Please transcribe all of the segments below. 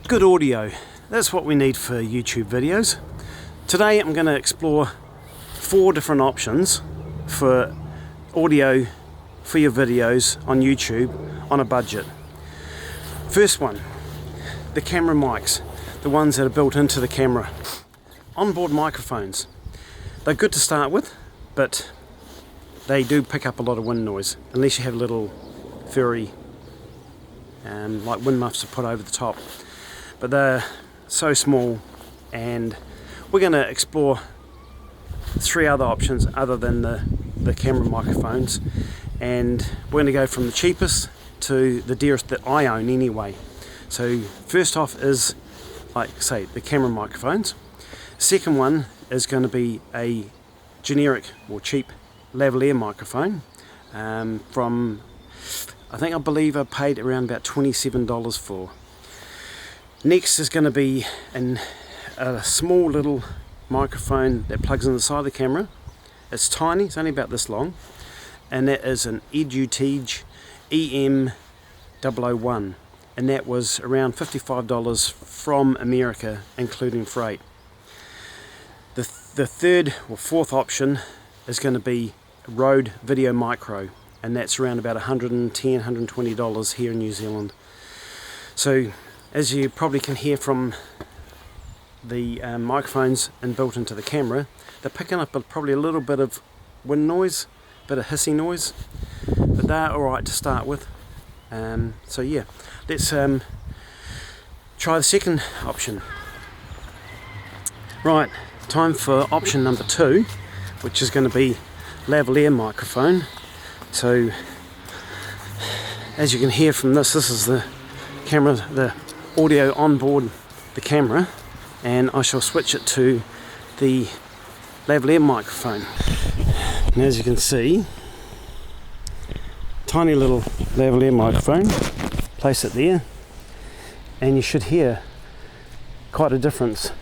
Good audio, that's what we need for YouTube videos. Today I'm going to explore 4 different options for audio for your videos on YouTube on a budget. First one, the camera mics, the ones that are built into the camera. Onboard microphones. They're good to start with, but they do pick up a lot of wind noise, unless you have little furry like wind muffs to put over the top. But they're so small, and we're going to explore 3 other options other than the camera microphones, and we're going to go from the cheapest to the dearest that I own anyway. So first off is, like I say, the camera microphones. Second one is going to be a generic or cheap lavalier microphone from, I believe I paid around about $27 for. Next is going to be a small little microphone that plugs in the side of the camera. It's tiny, it's only about this long, and that is an Edutige ETM-001, and that was around $55 from America, including freight. The third or fourth option is going to be Rode VideoMicro, and that's around about $110, $120 here in New Zealand. So as you probably can hear from the microphones inbuilt into the camera, they're picking up probably a little bit of wind noise, a bit of hissing noise, but they're alright to start with. So yeah, let's try the second option. Right, time for option number 2, which is going to be lavalier microphone. So as you can hear from this is the camera, the audio on board the camera, and I shall switch it to the lavalier microphone. And as you can see, tiny little lavalier microphone, place it there, and you should hear quite a difference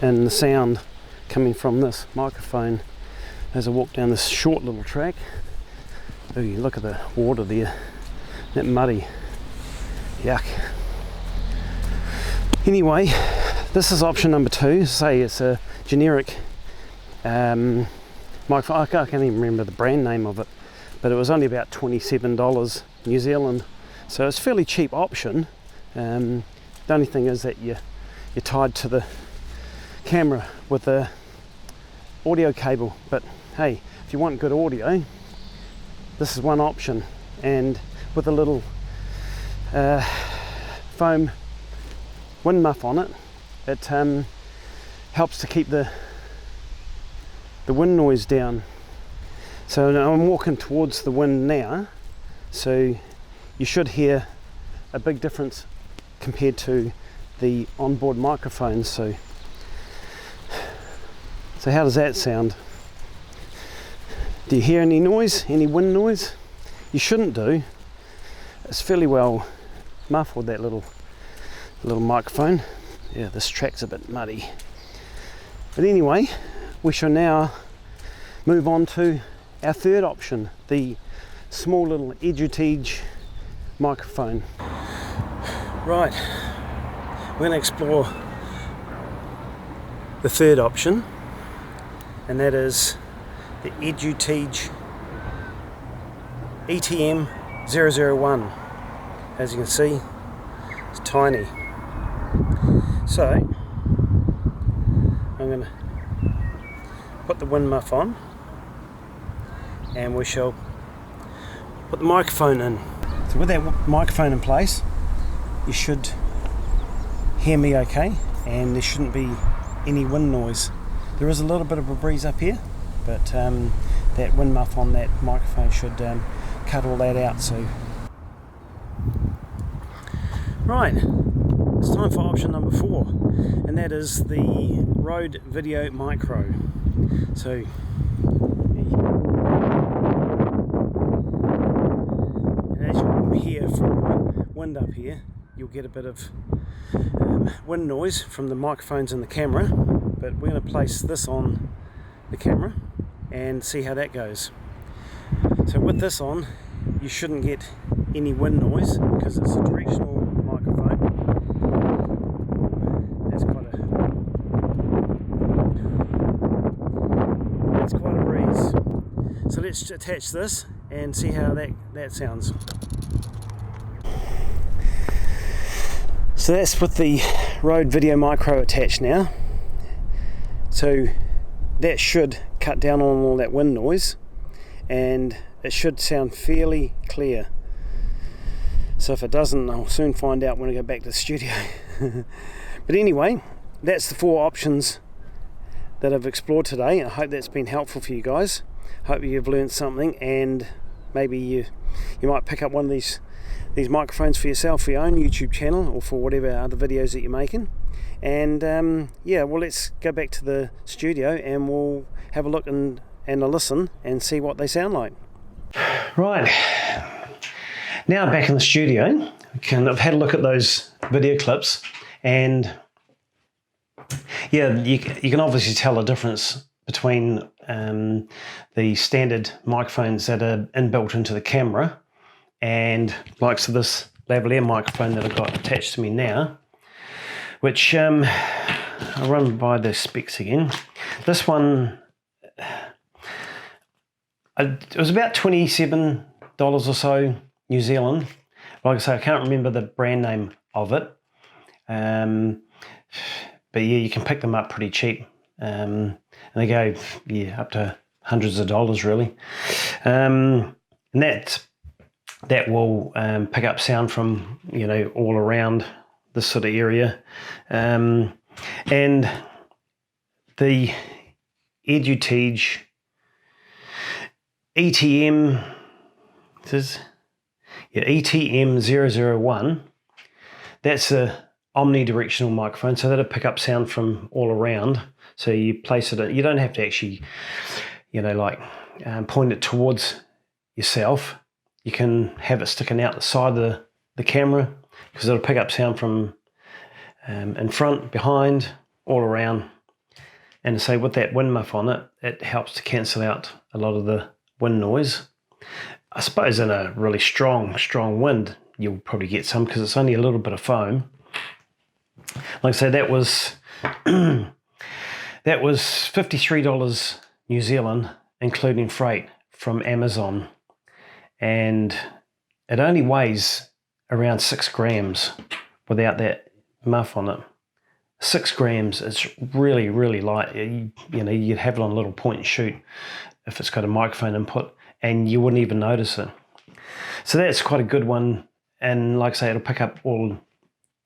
in the sound coming from this microphone as I walk down this short little track. Oh, you look at the water there, that muddy, yuck. Anyway, this is option number 2. Say it's a generic microphone. I can't even remember the brand name of it, but it was only about $27 New Zealand, so it's a fairly cheap option. The only thing is that you're tied to the camera with the audio cable, but hey, if you want good audio, this is one option, and with a little foam wind muff on it, it helps to keep the wind noise down. So now I'm walking towards the wind now, so you should hear a big difference compared to the onboard microphones. So how does that sound? Do you hear any noise, any wind noise? You shouldn't do. It's fairly well muffled, that little microphone. Yeah, this track's a bit muddy. But anyway, we shall now move on to our third option, the small little Edutige microphone. Right, we're going to explore the third option, and that is the Edutige ETM-001. As you can see, it's tiny. So I'm going to put the wind muff on, and we shall put the microphone in. So with that microphone in place, you should hear me okay, and there shouldn't be any wind noise. There is a little bit of a breeze up here, but that wind muff on that microphone should cut all that out. So right, it's time for option number 4, and that is the Rode VideoMicro. So and as you hear from the wind up here, you'll get a bit of wind noise from the microphones in the camera, but we're going to place this on the camera and see how that goes. So with this on, you shouldn't get any wind noise because it's a directional let's attach this and see how that sounds. So that's with the Rode VideoMicro attached now. So that should cut down on all that wind noise, and it should sound fairly clear. So if it doesn't, I'll soon find out when I go back to the studio. But anyway, that's the 4 options that I've explored today. I hope that's been helpful for you guys. Hope you've learned something, and maybe you might pick up one of these microphones for yourself, for your own YouTube channel, or for whatever other videos that you're making. And yeah, well, let's go back to the studio and we'll have a look and a listen and see what they sound like. Right, now back in the studio, I've had a look at those video clips, and yeah, you can obviously tell the difference between the standard microphones that are inbuilt into the camera and likes of this lavalier microphone that I've got attached to me now, which I'll run by the specs again. This one, it was about $27 or so New Zealand. Like I say, I can't remember the brand name of it, but yeah, you can pick them up pretty cheap, and they go up to hundreds of dollars really, and that will pick up sound from all around this sort of area, and the Edutige ETM-001, that's a omnidirectional microphone, so that'll pick up sound from all around. So you place it, you don't have to actually point it towards yourself. You can have it sticking out the side of the camera, because it'll pick up sound from in front, behind, all around. And so with that wind muff on it, it helps to cancel out a lot of the wind noise. I suppose in a really strong wind, you'll probably get some, because it's only a little bit of foam. Like I say, that was $53 New Zealand, including freight from Amazon, and it only weighs around 6 grams without that muff on it. 6 grams, it's really, really light. You'd have it on a little point and shoot if it's got a microphone input, and you wouldn't even notice it. So that's quite a good one, and like I say, it'll pick up all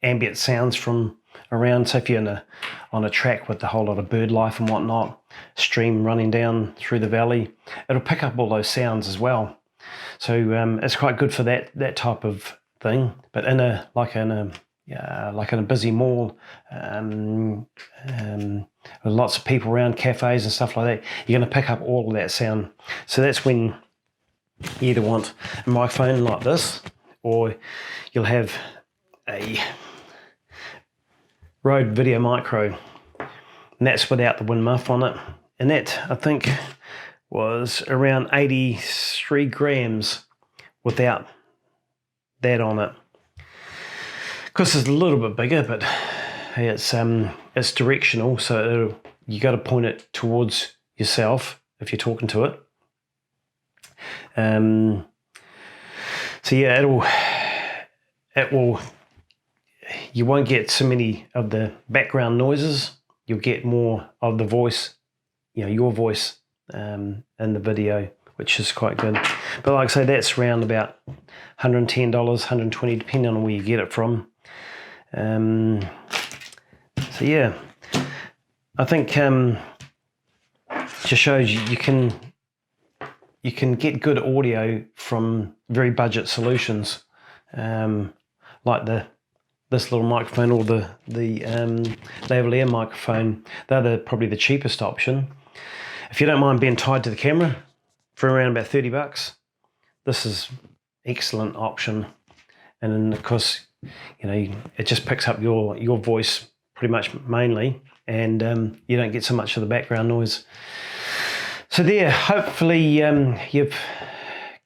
ambient sounds from around. So if you're on a track with a whole lot of bird life and whatnot, stream running down through the valley, it'll pick up all those sounds as well. So it's quite good for that type of thing. But in a busy mall, with lots of people around, cafes and stuff like that, you're going to pick up all of that sound. So that's when you either want a microphone like this, or you'll have a Rode VideoMicro, and that's without the wind muff on it. And that, I think, was around 83 grams without that on it. Of course, it's a little bit bigger, but it's directional, so you got to point it towards yourself if you're talking to it. So yeah, it will. You won't get so many of the background noises. You'll get more of the voice, your voice in the video, which is quite good. But like I say, that's around about $110, $120, depending on where you get it from. So yeah, I think just shows you can get good audio from very budget solutions, like this little microphone, or the lavalier microphone. They're probably the cheapest option. If you don't mind being tied to the camera for around about $30, this is excellent option. And then of course, it just picks up your voice pretty much mainly, and you don't get so much of the background noise. So there, hopefully you've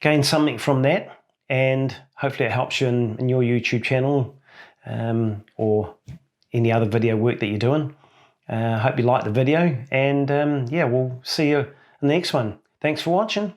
gained something from that, and hopefully it helps you in your YouTube channel, or any other video work that you're doing. Hope you liked the video, and yeah, we'll see you in the next one. Thanks for watching.